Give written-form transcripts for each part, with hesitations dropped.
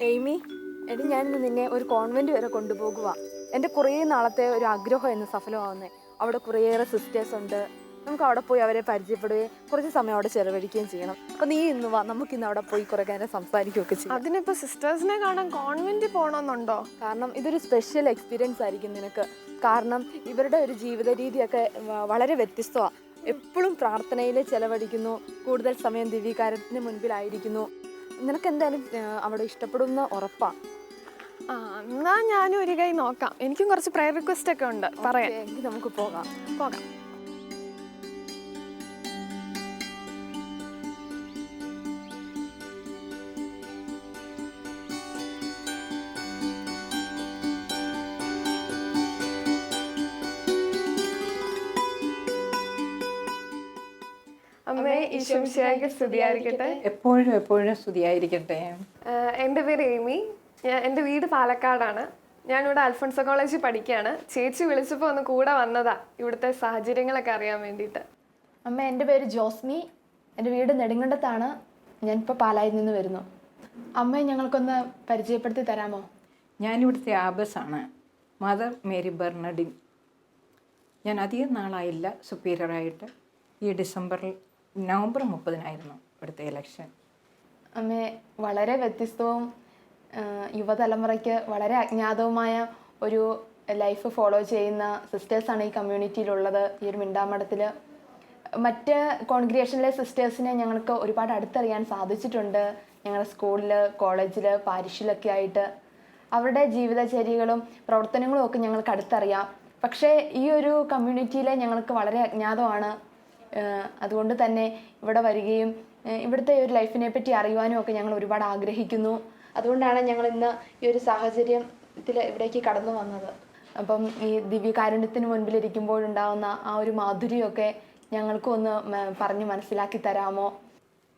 Amy, എടി ഞാനിന്ന് നിന്നെ ഒരു കോൺവെന്റ് വരെ കൊണ്ടുപോകുക. എൻ്റെ കുറേ നാളത്തെ ഒരു ആഗ്രഹം എന്ന് സഫലമാവുന്നേ. അവിടെ കുറേയേറെ സിസ്റ്റേഴ്സ് ഉണ്ട്. നമുക്ക് അവിടെ പോയി അവരെ പരിചയപ്പെടുകയും കുറച്ച് സമയം അവിടെ ചെലവഴിക്കുകയും ചെയ്യണം. അപ്പം നീ ഇന്ന് വാ, നമുക്കിന്ന് അവിടെ പോയി കുറേ നേരം സംസാരിക്കുകയൊക്കെ ചെയ്യാം. അതിനിപ്പോൾ സിസ്റ്റേഴ്സിനെ കാണാൻ കോൺവെന്റിൽ പോകണമെന്നുണ്ടോ? കാരണം ഇതൊരു സ്പെഷ്യൽ എക്സ്പീരിയൻസ് ആയിരിക്കും നിനക്ക്. കാരണം ഇവരുടെ ഒരു ജീവിത രീതിയൊക്കെ വളരെ വ്യത്യസ്തമാണ്. എപ്പോഴും പ്രാർത്ഥനയിൽ ചെലവഴിക്കുന്നു, കൂടുതൽ സമയം ദിവ്യകാര്യത്തിന് മുൻപിലായിരിക്കുന്നു. നിനക്ക് എന്തായാലും അവിടെ ഇഷ്ടപ്പെടുന്ന ഉറപ്പാണ്. എന്നാ ഞാനും ഒരു കൈ നോക്കാം. എനിക്കും കുറച്ച് പ്രയർ റിക്വസ്റ്റ് ഒക്കെ ഉണ്ട്, പറയാം. എങ്കിൽ നമുക്ക് പോകാം. അമ്മേ, ഈശോമിശിഹായ്ക്ക് സ്തുതിയായിരിക്കട്ടെ. എപ്പോഴും എപ്പോഴും സ്തുതിയായിരിക്കട്ടെ. എൻ്റെ പേര് എയ്മി. എൻ്റെ വീട് പാലക്കാടാണ്. ഞാനിവിടെ അൽഫോൺസ കോളേജിൽ പഠിക്കുകയാണ്. ചേച്ചി വിളിച്ചപ്പോൾ ഒന്ന് കൂടെ വന്നതാ, ഇവിടുത്തെ സാഹചര്യങ്ങളൊക്കെ അറിയാൻ വേണ്ടിയിട്ട്. അമ്മ, എൻ്റെ പേര് ജോസ്മി. എൻ്റെ വീട് നെടുങ്കണ്ടത്താണ്. ഞാനിപ്പോൾ പാലായിൽ നിന്ന് വരുന്നു. അമ്മയെ ഞങ്ങൾക്കൊന്ന് പരിചയപ്പെടുത്തി തരാമോ? ഞാനിവിടുത്തെ ആബസാണ്, മദർ മേരി ബെർണഡിൻ. ഞാൻ അധികം നാളായില്ല സുപ്പീരിയറായിട്ട്. ഈ നവംബർ 30 ഇവിടുത്തെ ഇലക്ഷൻ. അമ്മേ, വളരെ വ്യത്യസ്തവും യുവതലമുറയ്ക്ക് വളരെ അജ്ഞാതവുമായ ഒരു ലൈഫ് ഫോളോ ചെയ്യുന്ന സിസ്റ്റേഴ്സാണ് ഈ കമ്മ്യൂണിറ്റിയിലുള്ളത്. ഈ ഒരു മിണ്ടാമഠത്തിൽ മറ്റ് കോൺഗ്രിഗേഷനിലെ സിസ്റ്റേഴ്സിനെ ഞങ്ങൾക്ക് ഒരുപാട് അടുത്തറിയാൻ സാധിച്ചിട്ടുണ്ട്. ഞങ്ങളുടെ സ്കൂളിൽ, കോളേജിൽ, പാരിഷിലൊക്കെ ആയിട്ട് അവരുടെ ജീവിതചര്യകളും പ്രവർത്തനങ്ങളും ഒക്കെ ഞങ്ങൾക്ക് അടുത്തറിയാം. പക്ഷേ ഈ ഒരു കമ്മ്യൂണിറ്റിയിലെ ഞങ്ങൾക്ക് വളരെ അജ്ഞാതമാണ്. അതുകൊണ്ട് തന്നെ ഇവിടെ വരികയും ഇവിടുത്തെ ഒരു ലൈഫിനെ പറ്റി അറിയുവാനും ഒക്കെ ഞങ്ങൾ ഒരുപാട് ആഗ്രഹിക്കുന്നു. അതുകൊണ്ടാണ് ഞങ്ങൾ ഇന്ന് ഈ ഒരു സാഹചര്യത്തിൽ ഇവിടേക്ക് കടന്നു വന്നത്. അപ്പം ഈ ദിവ്യകാരുണ്യത്തിന് മുൻപിലിരിക്കുമ്പോഴുണ്ടാകുന്ന ആ ഒരു മാധുര്യമൊക്കെ ഞങ്ങൾക്കും ഒന്ന് പറഞ്ഞ് മനസ്സിലാക്കി തരാമോ?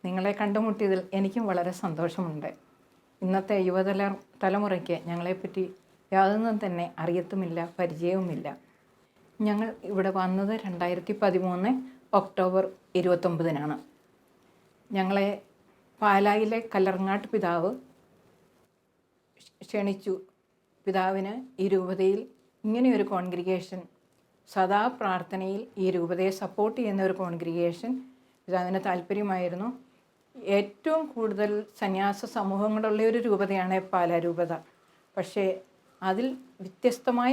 നിങ്ങളെ കണ്ടുമുട്ടിയതിൽ എനിക്കും വളരെ സന്തോഷമുണ്ട്. ഇന്നത്തെ തലമുറയ്ക്ക് ഞങ്ങളെപ്പറ്റി യാതൊന്നും തന്നെ അറിയത്തുമില്ല, പരിചയവുമില്ല. ഞങ്ങൾ ഇവിടെ വന്നത് 2013 ഒക്ടോബർ 29 ഞങ്ങളെ പാലായിലെ കല്ലറങ്ങാട്ട് പിതാവ് ക്ഷണിച്ചു. പിതാവിന് ഈ രൂപതയിൽ ഇങ്ങനെയൊരു കോൺഗ്രിഗേഷൻ, സദാ പ്രാർത്ഥനയിൽ ഈ രൂപതയെ സപ്പോർട്ട് ചെയ്യുന്ന ഒരു കോൺഗ്രിഗേഷൻ പിതാവിന് താല്പര്യമായിരുന്നു. ഏറ്റവും കൂടുതൽ സന്യാസ സമൂഹങ്ങളുള്ള ഒരു രൂപതയാണ് പാലാ രൂപത. പക്ഷേ അതിൽ വ്യത്യസ്തമായ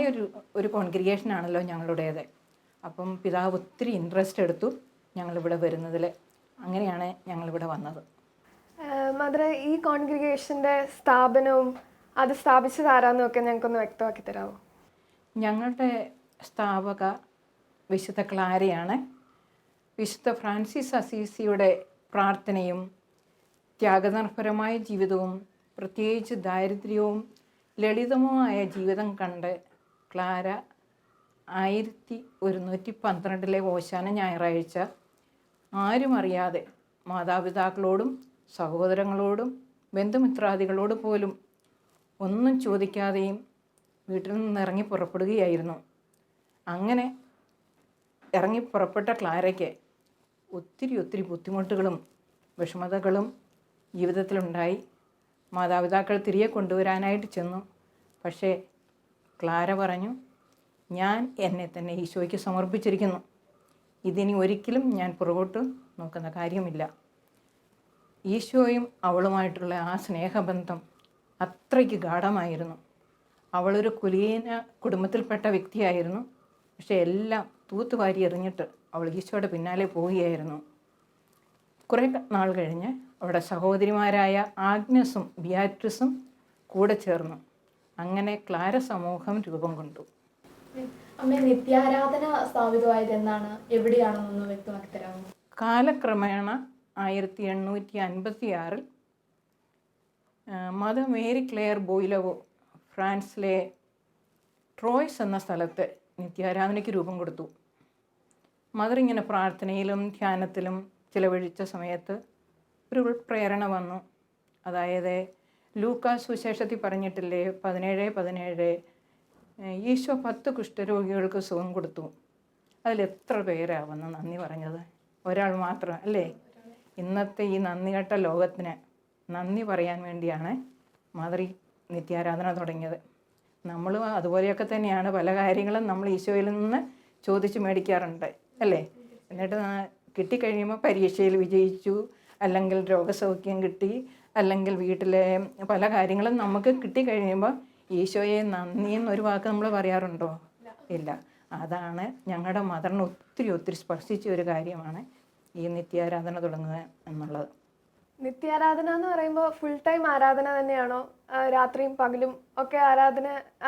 ഒരു കോൺഗ്രിഗേഷനാണല്ലോ ഞങ്ങളുടേത്. അപ്പം പിതാവ് ഒത്തിരി ഇൻട്രസ്റ്റ് എടുത്തു ഞങ്ങളിവിടെ വരുന്നതിൽ. അങ്ങനെയാണ് ഞങ്ങളിവിടെ വന്നത്. മദറെ, ഈ കോൺഗ്രിഗേഷൻ്റെ സ്ഥാപനവും അത് സ്ഥാപിച്ചത് ആരാന്നൊക്കെ ഞങ്ങൾക്കൊന്ന് വ്യക്തമാക്കി തരാമോ? ഞങ്ങളുടെ സ്ഥാപക വിശുദ്ധ ക്ലാരയാണ്. വിശുദ്ധ ഫ്രാൻസിസ് അസീസിയുടെ പ്രാർത്ഥനയും ത്യാഗനിർഭരമായ ജീവിതവും പ്രത്യേകിച്ച് ദാരിദ്ര്യവും ലളിതവുമായ ജീവിതം കണ്ട് ക്ലാര 1112 ഓശാന ഞായറാഴ്ച ആരും അറിയാതെ മാതാപിതാക്കളോടും സഹോദരങ്ങളോടും ബന്ധുമിത്രാദികളോട് പോലും ഒന്നും ചോദിക്കാതെയും വീട്ടിൽ നിന്ന് ഇറങ്ങി പുറപ്പെടുകയായിരുന്നു. അങ്ങനെ ഇറങ്ങി പുറപ്പെട്ട ക്ലാരയ്ക്ക് ഒത്തിരി ബുദ്ധിമുട്ടുകളും വിഷമതകളും ജീവിതത്തിലുണ്ടായി. മാതാപിതാക്കൾ തിരികെ കൊണ്ടുവരാനായിട്ട് ചെന്നു. പക്ഷേ ക്ലാര പറഞ്ഞു, ഞാൻ എന്നെ തന്നെ ഈശോയ്ക്ക് സമർപ്പിച്ചിരിക്കുന്നു. ഇതിനി ഒരിക്കലും ഞാൻ പുറകോട്ട് നോക്കുന്ന കാര്യമില്ല. ഈശോയും അവളുമായിട്ടുള്ള ആ സ്നേഹബന്ധം അത്രയ്ക്ക് ഗാഢമായിരുന്നു. അവളൊരു കുലീന കുടുംബത്തിൽപ്പെട്ട വ്യക്തിയായിരുന്നു. പക്ഷേ എല്ലാം തൂത്തുവാരി എറിഞ്ഞിട്ട് അവൾ ഈശോയുടെ പിന്നാലെ പോവുകയായിരുന്നു. കുറേ നാൾ കഴിഞ്ഞ് അവിടെ സഹോദരിമാരായ ആഗ്നസും ബിയാട്രിസും കൂടെ ചേർന്നു. അങ്ങനെ ക്ലാര സമൂഹം രൂപം കൊണ്ടു. അമ്മ, നിത്യാരാധന സ്ഥാപിതമായത് എന്നാണ്, എവിടെയാണെന്നൊന്ന് വ്യക്തമാക്കി തരാമോ? കാലക്രമേണ 1856 മദർ മേരി ക്ലെയർ ബോയിലവോ ഫ്രാൻസിലെ ട്രോയ്സ് എന്ന സ്ഥലത്ത് നിത്യാരാധനയ്ക്ക് രൂപം കൊടുത്തു. മദർ ഇങ്ങനെ പ്രാർത്ഥനയിലും ധ്യാനത്തിലും ചിലവഴിച്ച സമയത്ത് ഒരു പ്രേരണ വന്നു. അതായത് ലൂക്കാ സുവിശേഷത്തിൽ പറഞ്ഞിട്ടില്ലേ 17:17 ഈശോ 10 കുഷ്ഠരോഗികൾക്ക് സുഖം കൊടുത്തു. അതിലെത്ര പേരാവെന്ന് നന്ദി പറഞ്ഞത്? ഒരാൾ മാത്രം അല്ലേ? ഇന്നത്തെ ഈ നന്ദി കെട്ട ലോകത്തിന് നന്ദി പറയാൻ വേണ്ടിയാണ് മദർ ഈ നിത്യാരാധന തുടങ്ങിയത്. നമ്മളും അതുപോലെയൊക്കെ തന്നെയാണ് പല കാര്യങ്ങളും നമ്മൾ ഈശോയിൽ നിന്ന് ചോദിച്ച് മേടിക്കാറുണ്ട് അല്ലേ. എന്നിട്ട് കിട്ടിക്കഴിയുമ്പോൾ പരീക്ഷയിൽ വിജയിച്ചു, അല്ലെങ്കിൽ രോഗസൗഖ്യം കിട്ടി, അല്ലെങ്കിൽ വീട്ടിലെ പല കാര്യങ്ങളും നമുക്ക് കിട്ടിക്കഴിയുമ്പോൾ ഈശോയെ നന്ദി എന്നൊരു വാക്ക് നമ്മൾ പറയാറുണ്ടോ? ഇല്ല. അതാണ് ഞങ്ങളുടെ മദറിനെ ഒത്തിരി ഒത്തിരി സ്പർശിച്ച ഒരു കാര്യമാണ് ഈ നിത്യാരാധന തുടങ്ങുക എന്നുള്ളത്. നിത്യാരാധന എന്ന് പറയുമ്പോൾ ഫുൾ ടൈം ആരാധന തന്നെയാണോ? രാത്രിയും പകലും ഒക്കെ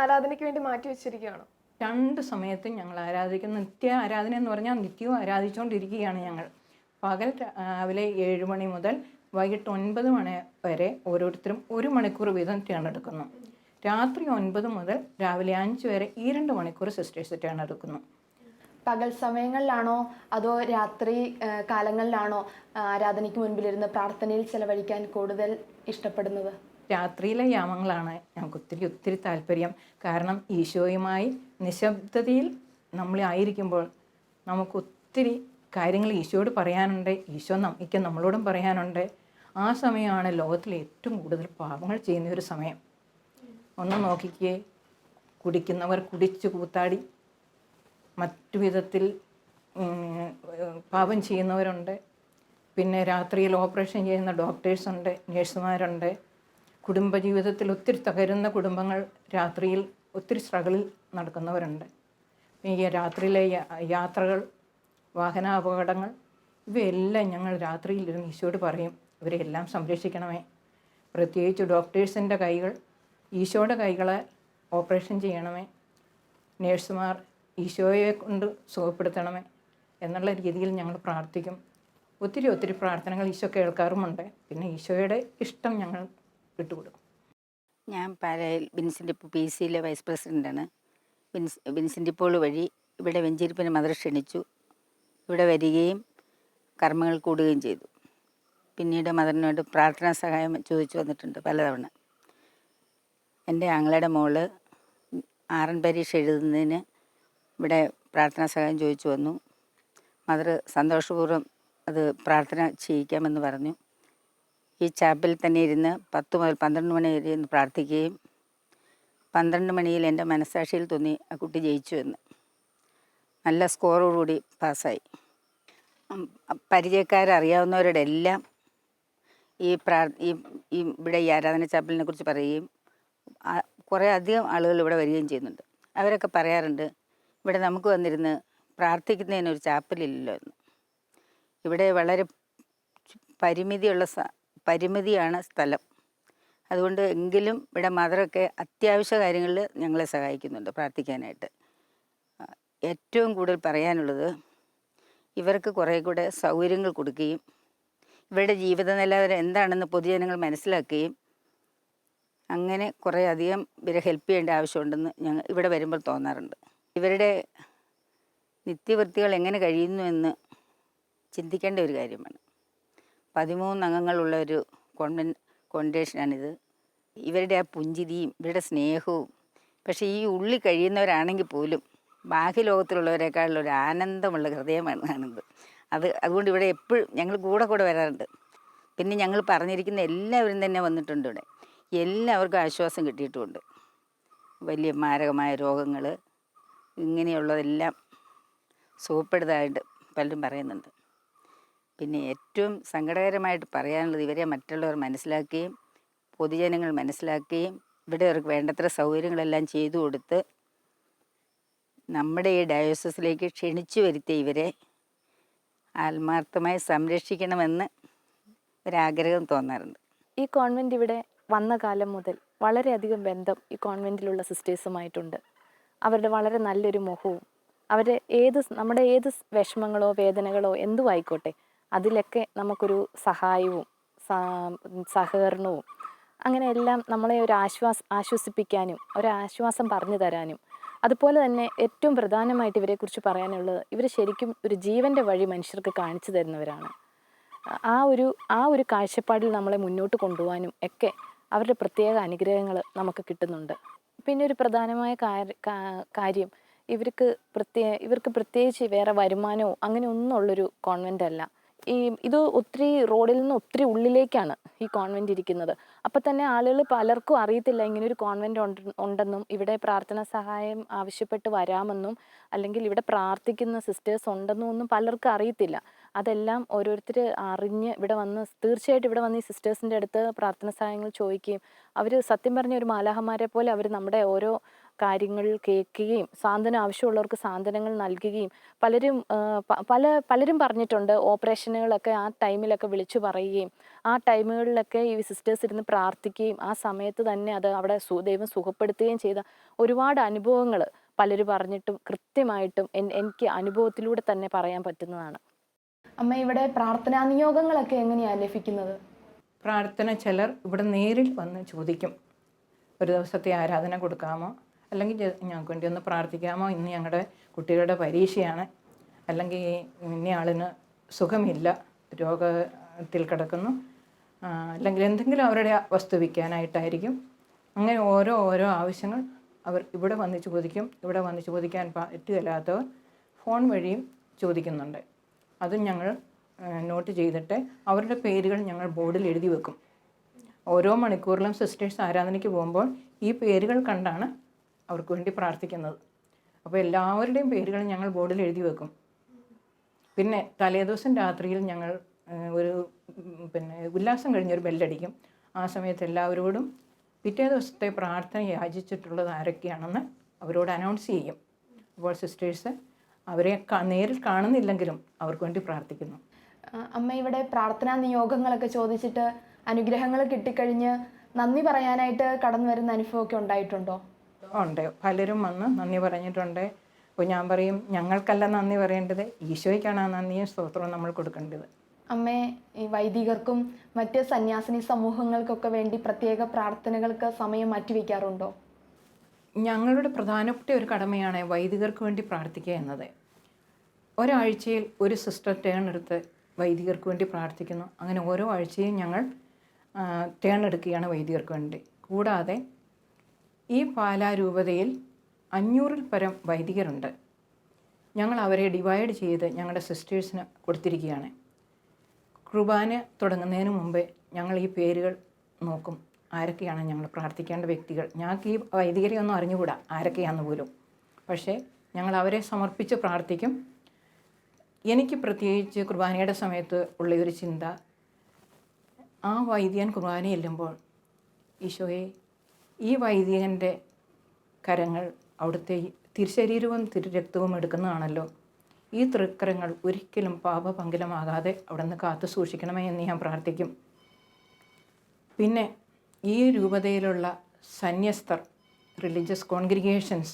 ആരാധനയ്ക്ക് വേണ്ടി മാറ്റി വെച്ചിരിക്കുകയാണോ? 2 സമയത്തും ഞങ്ങൾ ആരാധിക്കുന്ന നിത്യ ആരാധന എന്ന് പറഞ്ഞാൽ നിത്യവും ആരാധിച്ചുകൊണ്ടിരിക്കുകയാണ് ഞങ്ങൾ. പകൽ രാവിലെ 7 മണി മുതൽ വൈകിട്ട് 9 മണി വരെ ഓരോരുത്തരും 1 മണിക്കൂർ വീതം ടേണെടുക്കുന്നു. രാത്രി 9 മുതൽ രാവിലെ 5 വരെ ഈ 2 മണിക്കൂർ സിസ്റ്റേഴ്സ് ടേണെടുക്കുന്നു. പകൽ സമയങ്ങളിലാണോ അതോ രാത്രി കാലങ്ങളിലാണോ ആരാധനയ്ക്ക് മുൻപിലിരുന്ന് പ്രാർത്ഥനയിൽ ചെലവഴിക്കാൻ കൂടുതൽ ഇഷ്ടപ്പെടുന്നത്? രാത്രിയിലെ യാമങ്ങളാണ് ഞങ്ങൾക്ക് ഒത്തിരി ഒത്തിരി താല്പര്യം. കാരണം ഈശോയുമായി നിശബ്ദതയിൽ നമ്മളായിരിക്കുമ്പോൾ നമുക്ക് ഒത്തിരി കാര്യങ്ങൾ ഈശോയോട് പറയാനുണ്ട്, ഈശോ നമുക്ക് നമ്മളോടും പറയാനുണ്ട്. ആ സമയമാണ് ലോകത്തിലെ ഏറ്റവും കൂടുതൽ പാപങ്ങൾ ചെയ്യുന്ന ഒരു സമയം. ഒന്ന് നോക്കിക്കേ, കുടിക്കുന്നവർ കുടിച്ച് കൂത്താടി മറ്റു വിധത്തിൽ പാപം ചെയ്യുന്നവരുണ്ട്. പിന്നെ രാത്രിയിൽ ഓപ്പറേഷൻ ചെയ്യുന്ന ഡോക്ടേഴ്സുണ്ട്, നേഴ്സുമാരുണ്ട്. കുടുംബജീവിതത്തിൽ ഒത്തിരി തകരുന്ന കുടുംബങ്ങൾ രാത്രിയിൽ ഒത്തിരി സ്ട്രഗിളിൽ നടക്കുന്നവരുണ്ട്. ഈ രാത്രിയിലെ യാത്രകൾ, വാഹനാപകടങ്ങൾ, ഇവയെല്ലാം ഞങ്ങൾ രാത്രിയിലിരുന്ന് ഈശോയോട് പറയും, ഇവരെല്ലാം സംരക്ഷിക്കണമേ. പ്രത്യേകിച്ച് ഡോക്ടേഴ്സിൻ്റെ കൈകൾ ഈശോയുടെ കൈകളെ ഓപ്പറേഷൻ ചെയ്യണമേ. നേഴ്സുമാർ ഈശോയെ കൊണ്ട് സുഖപ്പെടുത്തണമേ എന്നുള്ള രീതിയിൽ ഞങ്ങൾ പ്രാർത്ഥിക്കും. ഒത്തിരി ഒത്തിരി പ്രാർത്ഥനകൾ ഈശോ കേൾക്കാറുമുണ്ട്. പിന്നെ ഈശോയുടെ ഇഷ്ടം ഞങ്ങൾ വിട്ടുകൊടുക്കും. ഞാൻ പാലായിൽ വിൻസെൻ്റ് ഇപ്പോൾ PC വൈസ് പ്രസിഡൻ്റാണ്. വിൻസെൻ്റ് ഇപ്പോൾ വഴി ഇവിടെ വെഞ്ചിരിപ്പിന് മദർ ക്ഷണിച്ചു. ഇവിടെ വരികയും കർമ്മങ്ങൾ കൂടുകയും ചെയ്തു. പിന്നീട് മദറിനോട് പ്രാർത്ഥനാ സഹായം ചോദിച്ചു വന്നിട്ടുണ്ട് പലതവണ. എൻ്റെ ആങ്ങളയുടെ മോള് RN പരീക്ഷ എഴുതുന്നതിന് ഇവിടെ പ്രാർത്ഥനാ സഹായം ചോദിച്ചു വന്നു. മദർ സന്തോഷപൂർവ്വം അത് പ്രാർത്ഥന ചെയ്യിക്കാമെന്ന് പറഞ്ഞു. ഈ ചാപ്പലിൽ തന്നെ ഇരുന്ന് 10 മുതൽ 12 മണി വരെ ഇരുന്ന് പ്രാർത്ഥിക്കുകയും 12 മണിയിൽ എൻ്റെ മനസ്സാക്ഷിയിൽ തോന്നി ആ കുട്ടി ജയിച്ചു എന്ന്. നല്ല സ്കോറോടുകൂടി പാസ്സായി. പരിചയക്കാരറിയാവുന്നവരുടെ എല്ലാം ഈ ഇവിടെ ഈ ആരാധന ചാപ്പലിനെ കുറിച്ച് പറയുകയും കുറേ അധികം ആളുകൾ ഇവിടെ വരികയും ചെയ്യുന്നുണ്ട്. അവരൊക്കെ പറയാറുണ്ട്, ഇവിടെ നമുക്ക് വന്നിരുന്ന് പ്രാർത്ഥിക്കുന്നതിനൊരു ചാപ്പലില്ലല്ലോ എന്ന്. ഇവിടെ വളരെ പരിമിതിയാണ് സ്ഥലം. അതുകൊണ്ട് എങ്കിലും ഇവിടെ മദറൊക്കെ അത്യാവശ്യ കാര്യങ്ങളിൽ ഞങ്ങളെ സഹായിക്കുന്നുണ്ട് പ്രാർത്ഥിക്കാനായിട്ട്. ഏറ്റവും കൂടുതൽ പറയാനുള്ളത്, ഇവർക്ക് കുറേ കൂടെ സൗകര്യങ്ങൾ കൊടുക്കുകയും ഇവരുടെ ജീവിത നിലവാരം എന്താണെന്ന് പൊതുജനങ്ങൾ മനസ്സിലാക്കുകയും അങ്ങനെ കുറേ അധികം ഇവരെ ഹെൽപ്പ് ചെയ്യേണ്ട ആവശ്യമുണ്ടെന്ന് ഞങ്ങൾ ഇവിടെ വരുമ്പോൾ തോന്നാറുണ്ട്. ഇവരുടെ നിത്യവൃത്തികൾ എങ്ങനെ കഴിയുന്നു എന്ന് ചിന്തിക്കേണ്ട ഒരു കാര്യമാണ്. 13 അംഗങ്ങളുള്ള ഒരു കോൺഗ്രേഷനാണിത്. ഇവരുടെ ആ പുഞ്ചിരിയും ഇവരുടെ സ്നേഹവും, പക്ഷേ ഈ ഉള്ളിൽ കഴിയുന്നവരാണെങ്കിൽ പോലും ബാഹ്യ ലോകത്തിലുള്ളവരെക്കാളുള്ളൊരു ആനന്ദമുള്ള ഹൃദയമാണ് കാണുന്നത്. അതുകൊണ്ട് ഇവിടെ എപ്പോഴും ഞങ്ങൾ കൂടെ വരാറുണ്ട്. പിന്നെ ഞങ്ങൾ പറഞ്ഞിരിക്കുന്ന എല്ലാവരും തന്നെ വന്നിട്ടുണ്ട് ഇവിടെ. എല്ലാവർക്കും ആശ്വാസം കിട്ടിയിട്ടുമുണ്ട്. വലിയ മാരകമായ രോഗങ്ങൾ ഇങ്ങനെയുള്ളതെല്ലാം സുഖപ്പെടുന്നതായിട്ട് പലരും പറയുന്നുണ്ട്. പിന്നെ ഏറ്റവും സങ്കടകരമായിട്ട് പറയാനുള്ളത്, ഇവരെ മറ്റുള്ളവർ മനസ്സിലാക്കുകയും പൊതുജനങ്ങൾ മനസ്സിലാക്കുകയും ഇവിടെ അവർക്ക് വേണ്ടത്ര സൗകര്യങ്ങളെല്ലാം ചെയ്തു കൊടുത്ത് നമ്മുടെ ഈ ഡയോസസിലേക്ക് ക്ഷണിച്ചു വരുത്തിയ ഇവരെ ആത്മാർത്ഥമായി സംരക്ഷിക്കണമെന്ന് ഒരാഗ്രഹം തോന്നാറുണ്ട്. ഈ കോൺവെൻറ്റ് ഇവിടെ വന്ന കാലം മുതൽ വളരെയധികം ബന്ധം ഈ കോൺവെൻറ്റിലുള്ള സിസ്റ്റേഴ്സുമായിട്ടുണ്ട്. അവരുടെ വളരെ നല്ലൊരു മുഖവും നമ്മുടെ ഏത് വിഷമങ്ങളോ വേദനകളോ എന്തും ആയിക്കോട്ടെ അതിലൊക്കെ നമുക്കൊരു സഹായവും സഹകരണവും അങ്ങനെ എല്ലാം നമ്മളെ ഒരു ആശ്വസിപ്പിക്കാനും ഒരാശ്വാസം പറഞ്ഞു തരാനും, അതുപോലെ തന്നെ ഏറ്റവും പ്രധാനമായിട്ട് ഇവരെക്കുറിച്ച് പറയാനുള്ളത്, ഇവർ ശരിക്കും ഒരു ജീവൻ്റെ വഴി മനുഷ്യർക്ക് കാണിച്ചു തരുന്നവരാണ്. ആ ഒരു കാഴ്ചപ്പാടിൽ നമ്മളെ മുന്നോട്ട് കൊണ്ടുപോകാനും ഒക്കെ അവരുടെ പ്രത്യേക അനുഗ്രഹങ്ങൾ നമുക്ക് കിട്ടുന്നുണ്ട്. പിന്നെ ഒരു പ്രധാനമായ കാര്യം, ഇവർക്ക് പ്രത്യേകിച്ച് വേറെ വരുമാനമോ അങ്ങനെ ഒന്നും ഉള്ളൊരു കോൺവെൻ്റ് അല്ല. ഇത് ഒത്തിരി റോഡിൽ നിന്ന് ഒത്തിരി ഉള്ളിലേക്കാണ് ഈ കോൺവെൻറ്റ് ഇരിക്കുന്നത്. അപ്പം തന്നെ ആളുകൾ പലർക്കും അറിയത്തില്ല ഇങ്ങനെ ഒരു കോൺവെൻറ്റ് ഉണ്ടെന്നും ഇവിടെ പ്രാർത്ഥനാ സഹായം ആവശ്യപ്പെട്ട് വരാമെന്നും അല്ലെങ്കിൽ ഇവിടെ പ്രാർത്ഥിക്കുന്ന സിസ്റ്റേഴ്സ് ഉണ്ടെന്നും ഒന്നും പലർക്കും അറിയത്തില്ല. അതെല്ലാം ഓരോരുത്തർ അറിഞ്ഞ് ഇവിടെ വന്ന് തീർച്ചയായിട്ടും ഇവിടെ വന്ന് ഈ സിസ്റ്റേഴ്സിൻ്റെ അടുത്ത് പ്രാർത്ഥന സഹായങ്ങൾ ചോദിക്കുകയും അവർ സത്യം പറഞ്ഞ ഒരു മാലാഹമാരെ പോലെ അവർ നമ്മുടെ ഓരോ കാര്യങ്ങൾ കേൾക്കുകയും സാന്ത്വനം ആവശ്യമുള്ളവർക്ക് സാന്ത്വനങ്ങൾ നൽകുകയും പലരും പറഞ്ഞിട്ടുണ്ട് ഓപ്പറേഷനുകളൊക്കെ ആ ടൈമിലൊക്കെ വിളിച്ചു പറയുകയും ആ ടൈമുകളിലൊക്കെ ഈ സിസ്റ്റേഴ്സ് ഇരുന്ന് പ്രാർത്ഥിക്കുകയും ആ സമയത്ത് തന്നെ അത് അവിടെ ദൈവം സുഖപ്പെടുത്തുകയും ചെയ്ത ഒരുപാട് അനുഭവങ്ങൾ പലരും പറഞ്ഞിട്ടും കൃത്യമായിട്ടും എനിക്ക് അനുഭവത്തിലൂടെ തന്നെ പറയാൻ പറ്റുന്നതാണ്. അമ്മ, ഇവിടെ പ്രാർത്ഥനാ നിയോഗങ്ങളൊക്കെ എങ്ങനെയാണ് ലഭിക്കുന്നത്? പ്രാർത്ഥന ചിലർ ഇവിടെ നേരിൽ വന്ന് ചോദിക്കും, ഒരു ദിവസത്തെ ആരാധന കൊടുക്കാമോ, അല്ലെങ്കിൽ ഞങ്ങൾക്ക് വേണ്ടി ഒന്ന് പ്രാർത്ഥിക്കാമോ, ഇന്ന് ഞങ്ങളുടെ കുട്ടികളുടെ പരീക്ഷയാണ്, അല്ലെങ്കിൽ ഇന്നയാളിന് സുഖമില്ല, രോഗത്തിൽ കിടക്കുന്നു, അല്ലെങ്കിൽ എന്തെങ്കിലും അവരുടെ വസ്തു വിൽക്കാനായിട്ടായിരിക്കും. അങ്ങനെ ഓരോ ആവശ്യങ്ങൾ അവർ ഇവിടെ വന്ന് ചോദിക്കും. ഇവിടെ വന്ന് ചോദിക്കാൻ പറ്റുകയില്ലാത്തവർ ഫോൺ വഴിയും ചോദിക്കുന്നുണ്ട്. അതും ഞങ്ങൾ നോട്ട് ചെയ്തിട്ട് അവരുടെ പേരുകൾ ഞങ്ങൾ ബോർഡിൽ എഴുതി വെക്കും. ഓരോ മണിക്കൂറിലും സിസ്റ്റേഴ്സ് ആരാധനയ്ക്ക് പോകുമ്പോൾ ഈ പേരുകൾ കണ്ടാണ് അവർക്ക് വേണ്ടി പ്രാർത്ഥിക്കുന്നത്. അപ്പോൾ എല്ലാവരുടെയും പേരുകൾ ഞങ്ങൾ ബോർഡിൽ എഴുതി വെക്കും. പിന്നെ തലേദിവസം രാത്രിയിൽ ഞങ്ങൾ ഉല്ലാസം കഴിഞ്ഞൊരു ബെല്ലടിക്കും. ആ സമയത്ത് എല്ലാവരോടും പിറ്റേ ദിവസത്തെ പ്രാർത്ഥന യാചിച്ചിട്ടുള്ളത് ആരൊക്കെയാണെന്ന് അവരോട് അനൗൺസ് ചെയ്യും. അപ്പോൾ സിസ്റ്റേഴ്സ് അവരെ നേരിൽ കാണുന്നില്ലെങ്കിലും അവർക്ക് വേണ്ടി പ്രാർത്ഥിക്കുന്നു. അമ്മ, ഇവിടെ പ്രാർത്ഥനാ നിയോഗങ്ങളൊക്കെ ചോദിച്ചിട്ട് അനുഗ്രഹങ്ങൾ കിട്ടിക്കഴിഞ്ഞ് നന്ദി പറയാനായിട്ട് കടന്നു വരുന്ന അനുഭവമൊക്കെ ഉണ്ടായിട്ടുണ്ടോ? ഉണ്ട്, പലരും വന്ന് നന്ദി പറഞ്ഞിട്ടുണ്ട്. അപ്പോൾ ഞാൻ പറയും, ഞങ്ങൾക്കല്ല നന്ദി പറയേണ്ടത്, ഈശോയ്ക്കാണ് ആ നന്ദിയും സ്തോത്രവും നമ്മൾ കൊടുക്കേണ്ടത്. അമ്മേ, ഈ വൈദികർക്കും മറ്റ് സന്യാസിനി സമൂഹങ്ങൾക്കൊക്കെ വേണ്ടി പ്രത്യേക പ്രാർത്ഥനകൾക്ക് സമയം മാറ്റിവെക്കാറുണ്ടോ? ഞങ്ങളുടെ പ്രധാനപ്പെട്ട ഒരു കടമയാണ് വൈദികർക്ക് വേണ്ടി പ്രാർത്ഥിക്കുക എന്നത്. ഒരാഴ്ചയിൽ ഒരു സിസ്റ്റർ ടേൺ എടുത്ത് വൈദികർക്ക് വേണ്ടി പ്രാർത്ഥിക്കുന്നു. അങ്ങനെ ഓരോ ആഴ്ചയും ഞങ്ങൾ ടേൺ എടുക്കുകയാണ് വൈദികർക്ക് വേണ്ടി. കൂടാതെ ഈ പാലാ രൂപതയിൽ 500-ൽ പരം വൈദികരുണ്ട്. ഞങ്ങൾ അവരെ ഡിവൈഡ് ചെയ്ത് ഞങ്ങളുടെ സിസ്റ്റേഴ്സിന് കൊടുത്തിരിക്കുകയാണ്. കുർബാന തുടങ്ങുന്നതിന് മുമ്പേ ഞങ്ങൾ ഈ പേരുകൾ നോക്കും, ആരൊക്കെയാണ് ഞങ്ങൾ പ്രാർത്ഥിക്കേണ്ട വ്യക്തികൾ. ഞങ്ങൾക്ക് ഈ വൈദികരെ ഒന്നും അറിഞ്ഞുകൂടാ ആരൊക്കെയാണെന്ന് പോലും. പക്ഷേ ഞങ്ങൾ അവരെ സമർപ്പിച്ച് പ്രാർത്ഥിക്കും. എനിക്ക് പ്രത്യേകിച്ച് കുർബാനയുടെ സമയത്ത് ഉള്ളൊരു ചിന്ത, ആ വൈദികൻ കുർബാന ചെല്ലുമ്പോൾ ഈശോയെ, ഈ വൈദികൻ്റെ കരങ്ങൾ അവിടുത്തെ തിരുശരീരവും തിരുരക്തവും എടുക്കുന്നതാണല്ലോ. ഈ തൃക്കരങ്ങൾ ഒരിക്കലും പാപപങ്കിലമാകാതെ അവിടെ നിന്ന് കാത്തു സൂക്ഷിക്കണമേ എന്ന് ഞാൻ പ്രാർത്ഥിക്കും. പിന്നെ ഈ രൂപതയിലുള്ള സന്യസ്തർ, റിലീജിയസ് കോൺഗ്രിഗേഷൻസ്,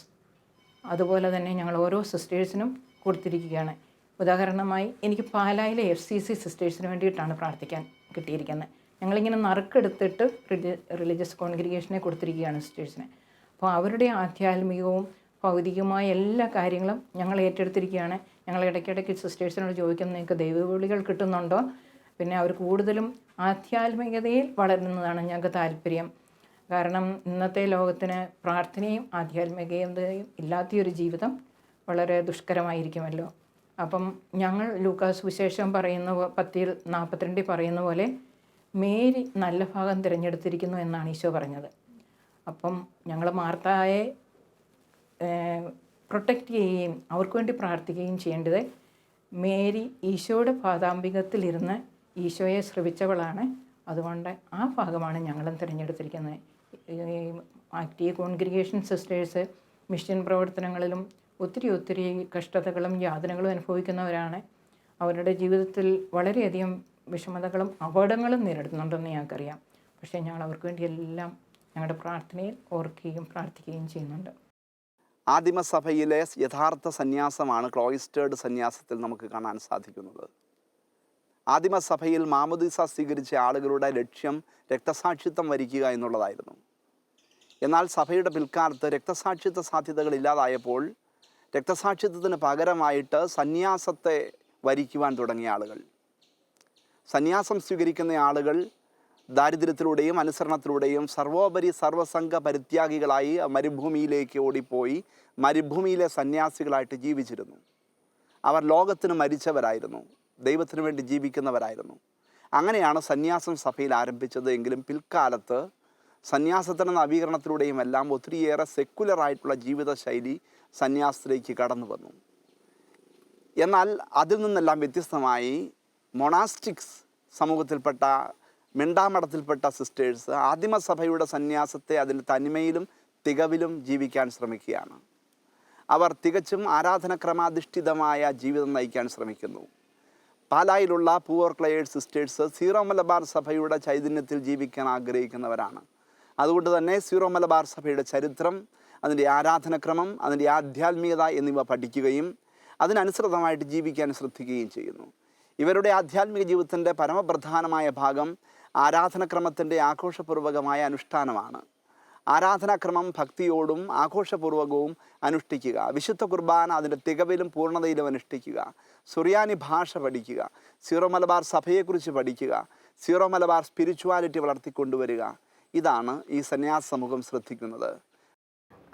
അതുപോലെ തന്നെ ഞങ്ങൾ ഓരോ സിസ്റ്റേഴ്സിനും കൊടുത്തിരിക്കുകയാണ്. ഉദാഹരണമായി എനിക്ക് പാലായിലെ FCC സിസ്റ്റേഴ്സിന് വേണ്ടിയിട്ടാണ് പ്രാർത്ഥിക്കാൻ കിട്ടിയിരിക്കുന്നത്. ഞങ്ങളിങ്ങനെ നറുക്കെടുത്തിട്ട് റിലീജിയസ് കോൺഗ്രിഗേഷനെ കൊടുത്തിരിക്കുകയാണ് സിസ്റ്റേഴ്സിനെ. അപ്പോൾ അവരുടെ ആധ്യാത്മികവും ഭൗതികമായ എല്ലാ കാര്യങ്ങളും ഞങ്ങൾ ഏറ്റെടുത്തിരിക്കുകയാണ്. ഞങ്ങൾ ഇടയ്ക്കിടയ്ക്ക് സിസ്റ്റേഴ്സിനോട് ചോദിക്കുന്നത്, നിങ്ങൾക്ക് ദൈവവിളികൾ കിട്ടുന്നുണ്ടോ? പിന്നെ അവർ കൂടുതലും ആധ്യാത്മികതയിൽ വളരുന്നതാണ് ഞങ്ങൾക്ക് താല്പര്യം. കാരണം ഇന്നത്തെ ലോകത്തിന് പ്രാർത്ഥനയും ആധ്യാത്മികതയും ഇല്ലാത്തൊരു ജീവിതം വളരെ ദുഷ്കരമായിരിക്കുമല്ലോ. അപ്പം ഞങ്ങൾ ലൂക്കാസ് സുവിശേഷം പറയുന്ന 10:42 പറയുന്ന പോലെ മേരി നല്ല ഭാഗം തിരഞ്ഞെടുത്തിരിക്കുന്നു എന്നാണ് ഈശോ പറഞ്ഞത്. അപ്പം ഞങ്ങൾ മാർത്തായെ പ്രൊട്ടക്റ്റ് ചെയ്യുകയും അവർക്ക് വേണ്ടി പ്രാർത്ഥിക്കുകയും ചെയ്യേണ്ടത് മേരി ഈശോയുടെ പാദാംബികത്തിലിരുന്ന് ഈശോയെ ശ്രവിച്ചവളാണ്. അതുകൊണ്ട് ആ ഭാഗമാണ് ഞങ്ങളും തിരഞ്ഞെടുത്തിരിക്കുന്നത്. ആക്റ്റീവ് കോൺഗ്രിഗേഷൻ സിസ്റ്റേഴ്സ് മിഷൻ പ്രവർത്തനങ്ങളിലും ഒത്തിരി കഷ്ടതകളും യാതനകളും അനുഭവിക്കുന്നവരാണ്. അവരുടെ ജീവിതത്തിൽ വളരെയധികം വിഷമതകളും അപകടങ്ങളും നേരിടുന്നുണ്ടെന്ന് ഞങ്ങൾക്കറിയാം. പക്ഷേ ഞങ്ങൾ അവർക്ക് വേണ്ടി എല്ലാം ഞങ്ങളുടെ പ്രാർത്ഥനയിൽ ഓർക്കുകയും പ്രാർത്ഥിക്കുകയും ചെയ്യുന്നുണ്ട്. ആദിമസഭയിലെ യഥാർത്ഥ സന്യാസമാണ് ക്ലോയിസ്റ്റേർഡ് സന്യാസത്തിൽ നമുക്ക് കാണാൻ സാധിക്കുന്നത്. ആദിമസഭയിൽ മാമോദീസ സ്വീകരിച്ച ആളുകളുടെ ലക്ഷ്യം രക്തസാക്ഷിത്വം വരിക്കുക എന്നുള്ളതായിരുന്നു. എന്നാൽ സഭയുടെ പിൽക്കാലത്ത് രക്തസാക്ഷിത്വ സാധ്യതകൾ ഇല്ലാതായപ്പോൾ രക്തസാക്ഷിത്വത്തിന് പകരമായിട്ട് സന്യാസത്തെ വരിക്കുവാൻ തുടങ്ങിയ ആളുകൾ, സന്യാസം സ്വീകരിക്കുന്ന ആളുകൾ ദാരിദ്ര്യത്തിലൂടെയും അനുസരണത്തിലൂടെയും സർവോപരി സർവസംഘ പരിത്യാഗികളായി മരുഭൂമിയിലേക്ക് ഓടിപ്പോയി മരുഭൂമിയിലെ സന്യാസികളായിട്ട് ജീവിച്ചിരുന്നു. അവർ ലോകത്തിന് മരിച്ചവരായിരുന്നു. ദൈവത്തിന് വേണ്ടി ജീവിക്കുന്നവരായിരുന്നു. അങ്ങനെയാണ് സന്യാസം സഭയിൽ ആരംഭിച്ചത്. എങ്കിലും പിൽക്കാലത്ത് സന്യാസത്തിൻ്റെ നവീകരണത്തിലൂടെയും എല്ലാം ഒത്തിരിയേറെ സെക്കുലറായിട്ടുള്ള ജീവിതശൈലി സന്യാസത്തിലേക്ക് കടന്നു വന്നു. എന്നാൽ അതിൽ നിന്നെല്ലാം വ്യത്യസ്തമായി മൊണാസ്റ്റിക്സ് സമൂഹത്തിൽപ്പെട്ട മിണ്ടാമഠത്തിൽപ്പെട്ട സിസ്റ്റേഴ്സ് ആദിമസഭയുടെ സന്യാസത്തെ അതിൻ്റെ തനിമയിലും തികവിലും ജീവിക്കാൻ ശ്രമിക്കുകയാണ്. അവർ തികച്ചും ആരാധനക്രമാധിഷ്ഠിതമായ ജീവിതം നയിക്കാൻ ശ്രമിക്കുന്നു. പാലായിലുള്ള poor clares sisters Syro Malabar സഭയുടെ ചൈതന്യത്തിൽ ജീവിക്കാൻ ആഗ്രഹിക്കുന്നവരാണ്. അതുകൊണ്ട് തന്നെ സീറോ മലബാർ സഭയുടെ ചരിത്രം, അതിൻ്റെ ആരാധനക്രമം, അതിൻ്റെ ആധ്യാത്മികത എന്നിവ പഠിക്കുകയും അതിനനുസൃതമായിട്ട് ജീവിക്കാൻ ശ്രദ്ധിക്കുകയും ചെയ്യുന്നു. ഇവരുടെ ആധ്യാത്മിക ജീവിതത്തിൻ്റെ പരമപ്രധാനമായ ഭാഗം ആരാധനക്രമത്തിൻ്റെ ആഘോഷപൂർവകമായ അനുഷ്ഠാനമാണ്. ആരാധനാക്രമം ഭക്തിയോടും ആഘോഷപൂർവകവും അനുഷ്ഠിക്കുക, വിശുദ്ധ കുർബാന അതിൻ്റെ തികവിലും പൂർണ്ണതയിലും അനുഷ്ഠിക്കുക, സുറിയാനി ഭാഷ പഠിക്കുക, സീറോ മലബാർ സഭയെക്കുറിച്ച് പഠിക്കുക, സീറോ മലബാർ സ്പിരിച്വാലിറ്റി വളർത്തിക്കൊണ്ടുവരിക. ഇതാണ് ഈ സന്യാസ സമൂഹം ശ്രദ്ധിക്കുന്നത്.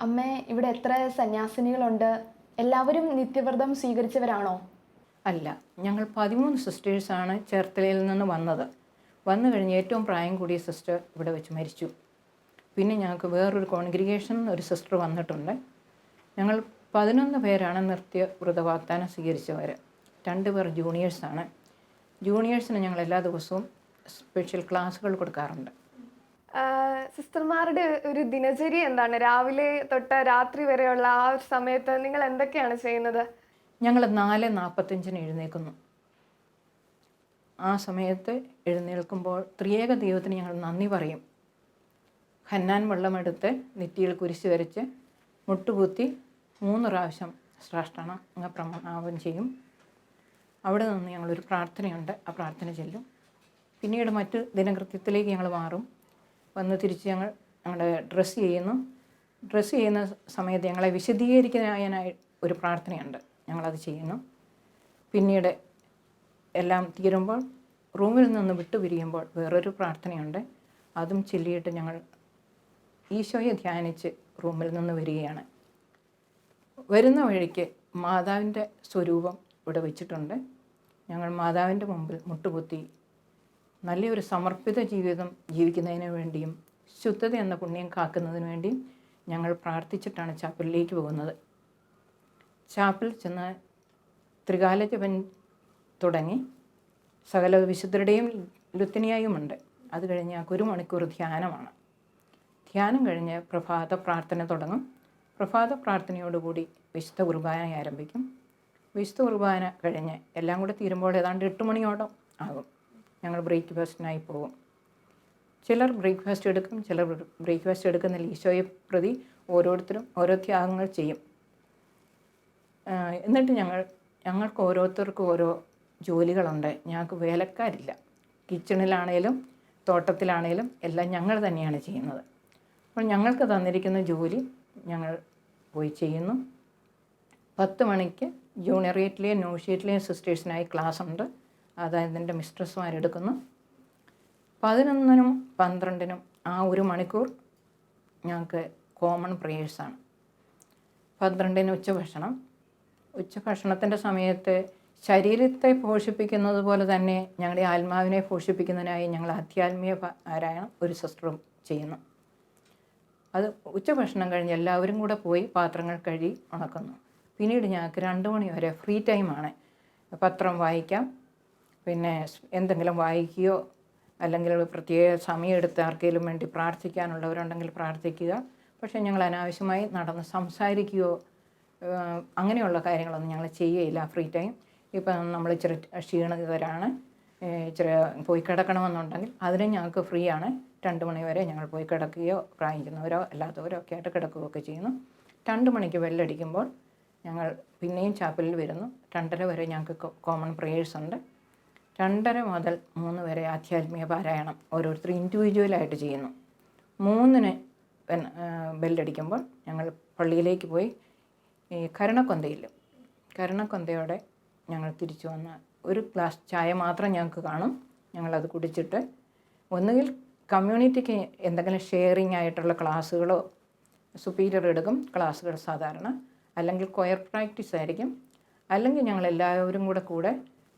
അമ്മേ, ഇവിടെ എത്ര സന്യാസിനികളുണ്ട്? എല്ലാവരും നിത്യവ്രതം സ്വീകരിച്ചവരാണോ? അല്ല, ഞങ്ങൾ 13 സിസ്റ്റേഴ്സാണ് ചേർത്തലയിൽ നിന്ന് വന്നത്. വന്നു കഴിഞ്ഞ് ഏറ്റവും പ്രായം കൂടിയ സിസ്റ്റർ ഇവിടെ വെച്ച് മരിച്ചു. പിന്നെ ഞങ്ങൾക്ക് വേറൊരു കോൺഗ്രിഗേഷൻ ഒരു സിസ്റ്റർ വന്നിട്ടുണ്ട്. ഞങ്ങൾ 11 പേരാണ് നിത്യവ്രത വാഗ്ദാനം സ്വീകരിച്ചവർ. 2 പേർ ജൂനിയേഴ്സാണ്. ജൂനിയേഴ്സിന് ഞങ്ങൾ എല്ലാ ദിവസവും സ്പെഷ്യൽ ക്ലാസ്സുകൾ കൊടുക്കാറുണ്ട്. സിസ്റ്റർമാരുടെ ഒരു ദിനചര്യ എന്താണ്? രാവിലെ തൊട്ട് രാത്രി വരെയുള്ള ആ ഒരു സമയത്ത് നിങ്ങൾ എന്തൊക്കെയാണ് ചെയ്യുന്നത്? ഞങ്ങൾ 4:45 എഴുന്നേൽക്കുന്നു. ആ സമയത്ത് എഴുന്നേൽക്കുമ്പോൾ ത്രിയേക ദൈവത്തിന് ഞങ്ങൾ നന്ദി പറയും. ഹന്നാൻ വെള്ളമെടുത്ത് നെറ്റിയിൽ കുരിശ് വരച്ച് മുട്ടുകുത്തി 3 പ്രാവശ്യം സാഷ്ടാംഗ പ്രണാമം ചെയ്യും. അവിടെ നിന്ന് ഞങ്ങളൊരു പ്രാർത്ഥനയുണ്ട്, ആ പ്രാർത്ഥന ചെല്ലും. പിന്നീട് മറ്റ് ദിനകൃത്യത്തിലേക്ക് ഞങ്ങൾ മാറും. വന്ന് തിരിച്ച് ഞങ്ങളുടെ ഡ്രസ്സ് ചെയ്യുന്നു. ഡ്രസ്സ് ചെയ്യുന്ന സമയത്ത് ഞങ്ങളെ വിശദീകരിക്കാനായി ഒരു പ്രാർത്ഥനയുണ്ട്, ഞങ്ങളത് ചെയ്യുന്നു. പിന്നീട് എല്ലാം തീരുമ്പോൾ റൂമിൽ നിന്ന് വിട്ടുപിരിയുമ്പോൾ വേറൊരു പ്രാർത്ഥനയുണ്ട്, അതും ചൊല്ലിയിട്ട് ഞങ്ങൾ ഈശോയെ ധ്യാനിച്ച് റൂമിൽ നിന്ന് വരികയാണ്. വരുന്ന വഴിക്ക് മാതാവിൻ്റെ സ്വരൂപം ഇവിടെ വെച്ചിട്ടുണ്ട്. ഞങ്ങൾ മാതാവിൻ്റെ മുമ്പിൽ മുട്ടുകുത്തി നല്ലൊരു സമർപ്പിത ജീവിതം ജീവിക്കുന്നതിന് വേണ്ടിയും ശുദ്ധത എന്ന പുണ്യം കാക്കുന്നതിന് വേണ്ടിയും ഞങ്ങൾ പ്രാർത്ഥിച്ചിട്ടാണ് ചാപ്പലിലേക്ക് പോകുന്നത്. ചാപ്പൽ ചെന്ന് ത്രികാല ജപം തുടങ്ങി സകല വിശുദ്ധരുടെയും ലുത്തിനിയായുമുണ്ട്. അത് കഴിഞ്ഞ് ഞങ്ങൾക്ക് 1 മണിക്കൂർ ധ്യാനമാണ്. ധ്യാനം കഴിഞ്ഞ് പ്രഭാത പ്രാർത്ഥന തുടങ്ങും. പ്രഭാത പ്രാർത്ഥനയോടുകൂടി വിശുദ്ധ കുർബാന ആരംഭിക്കും. വിശുദ്ധ കുർബാന കഴിഞ്ഞ് എല്ലാം കൂടെ തീരുമ്പോൾ ഏതാണ്ട് 8 മണിയോളം ആകും. ഞങ്ങൾ ബ്രേക്ക്ഫാസ്റ്റിനായി പോകും. ചിലർ ബ്രേക്ക്ഫാസ്റ്റ് എടുക്കും, ചിലർ ബ്രേക്ക്ഫാസ്റ്റ് എടുക്കുന്നില്ല. ഈശോയെ പ്രതി ഓരോരുത്തരും ഓരോ ത്യാഗങ്ങൾ ചെയ്യും. എന്നിട്ട് ഞങ്ങൾക്ക് ഓരോരുത്തർക്കും ഓരോ ജോലികളുണ്ട്. ഞങ്ങൾക്ക് വേലക്കാരില്ല. കിച്ചണിലാണേലും തോട്ടത്തിലാണേലും എല്ലാം ഞങ്ങൾ തന്നെയാണ് ചെയ്യുന്നത്. അപ്പോൾ ഞങ്ങൾക്ക് തന്നിരിക്കുന്ന ജോലി ഞങ്ങൾ പോയി ചെയ്യുന്നു. 10 മണിക്ക് ജൂനിയറേറ്റിലെയും നോഷിയേറ്റിലെയും സിസ്റ്റേഴ്സിനായി ക്ലാസ് ഉണ്ട്. അതായത് എൻ്റെ മിസ്ട്രസ്സുമാരെടുക്കുന്നു. 11-നും 12-നും ആ 1 മണിക്കൂർ ഞങ്ങൾക്ക് കോമൺ പ്രേയേഴ്സാണ്. 12-ന് ഉച്ചഭക്ഷണം. ഉച്ചഭക്ഷണത്തിൻ്റെ സമയത്ത് ശരീരത്തെ പോഷിപ്പിക്കുന്നത് പോലെ തന്നെ ഞങ്ങളുടെ ആത്മാവിനെ പോഷിപ്പിക്കുന്നതിനായി ഞങ്ങൾ ആധ്യാത്മിക പാരായണം ഒരു സിസ്റ്ററും ചെയ്യുന്നു. അത് ഉച്ചഭക്ഷണം കഴിഞ്ഞ് എല്ലാവരും കൂടെ പോയി പാത്രങ്ങൾ കഴുകി ഉണക്കുന്നു. പിന്നീട് ഞങ്ങൾക്ക് 2 മണി വരെ ഫ്രീ ടൈമാണ്. പത്രം വായിക്കാം, പിന്നെ എന്തെങ്കിലും വായിക്കുകയോ അല്ലെങ്കിൽ പ്രത്യേക സമയമെടുത്ത് ആർക്കെങ്കിലും വേണ്ടി പ്രാർത്ഥിക്കാനുള്ളവരുണ്ടെങ്കിൽ പ്രാർത്ഥിക്കുക. പക്ഷേ ഞങ്ങൾ അനാവശ്യമായി നടന്ന് സംസാരിക്കുകയോ അങ്ങനെയുള്ള കാര്യങ്ങളൊന്നും ഞങ്ങൾ ചെയ്യുകയില്ല ഫ്രീ ടൈം. ഇപ്പം നമ്മൾ ഇച്ചിരി ക്ഷീണിതരാണ്, ഇച്ചിരി പോയി കിടക്കണമെന്നുണ്ടെങ്കിൽ അതിന് ഞങ്ങൾക്ക് ഫ്രീ ആണ്. 2 മണി വരെ ഞങ്ങൾ പോയി കിടക്കുകയോ പ്രായിക്കുന്നവരോ അല്ലാത്തവരോ ഒക്കെ ആയിട്ട് കിടക്കുകയൊക്കെ ചെയ്യുന്നു. 2 മണിക്ക് ബെല്ലടിക്കുമ്പോൾ ഞങ്ങൾ പിന്നെയും ചാപ്പലിൽ വരുന്നു. 2:30 വരെ ഞങ്ങൾക്ക് കോമൺ പ്രേയേഴ്സ് ഉണ്ട്. 2:30 മുതൽ 3 വരെ ആധ്യാത്മിക പാരായണം ഓരോരുത്തർ ഇൻഡിവിജ്വലായിട്ട് ചെയ്യുന്നു. 3-ന് ബെല്ലടിക്കുമ്പോൾ ഞങ്ങൾ പള്ളിയിലേക്ക് പോയി ഈ കരുണക്കൊന്തയോടെ ഞങ്ങൾ തിരിച്ചു വന്ന് ഒരു ഗ്ലാസ് ചായ മാത്രം ഞങ്ങൾക്ക് കാണും. ഞങ്ങളത് കുടിച്ചിട്ട് ഒന്നുകിൽ കമ്മ്യൂണിറ്റിക്ക് എന്തെങ്കിലും ഷെയറിങ് ആയിട്ടുള്ള ക്ലാസ്സുകളോ സുപ്പീരിയർ എടുക്കും ക്ലാസ്സുകൾ സാധാരണ, അല്ലെങ്കിൽ കൊയർ പ്രാക്ടീസ് ആയിരിക്കും, അല്ലെങ്കിൽ ഞങ്ങൾ എല്ലാവരും കൂടെ